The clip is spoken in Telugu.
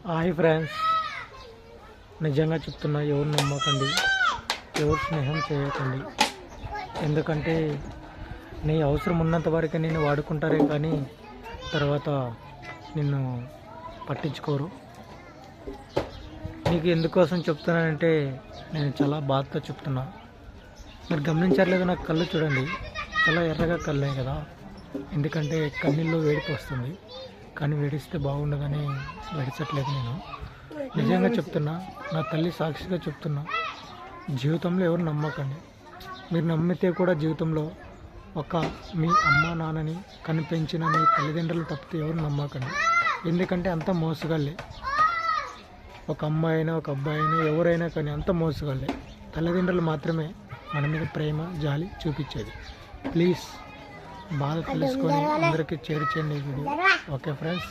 హాయ్ ఫ్రెండ్స్, నిజంగా చెప్తున్నా, ఎవరు నమ్మకండి, ఎవరు స్నేహం చేయకండి. ఎందుకంటే నీ అవసరం ఉన్నంత వరకే నేను వాడుకుంటారే కానీ తర్వాత నిన్ను పట్టించుకోరు. నీకు ఎందుకోసం చెప్తున్నానంటే నేను చాలా బాధతో చెప్తున్నా. మీరు గమనించట్లేదు, నాకు కళ్ళు చూడండి, చాలా ఎర్రగా కళ్ళే కదా. ఎందుకంటే కన్నీళ్ళు వేడికి వస్తుంది, కానీ వేడిస్తే బాగుండదని వేడించట్లేదు. నేను నిజంగా చెప్తున్నా, నా తల్లి సాక్షిగా చెప్తున్నా, జీవితంలో ఎవరు నమ్మకండి. మీరు నమ్మితే కూడా జీవితంలో ఒక మీ అమ్మ నాన్నని కనిపించిన మీ తల్లిదండ్రులు తప్పితే ఎవరు నమ్మకండి. ఎందుకంటే అంత మోసగాళ్ళే. ఒక అమ్మాయి అయినా ఒక అబ్బాయి అయినా ఎవరైనా కానీ అంత మోసగాళ్ళే. తల్లిదండ్రులు మాత్రమే మన మీద ప్రేమ జాలి చూపించేది. ప్లీజ్ బాధ తెలుసుకొని అందరికీ చేర్చేయండి ఈ వీడియో. Okay friends.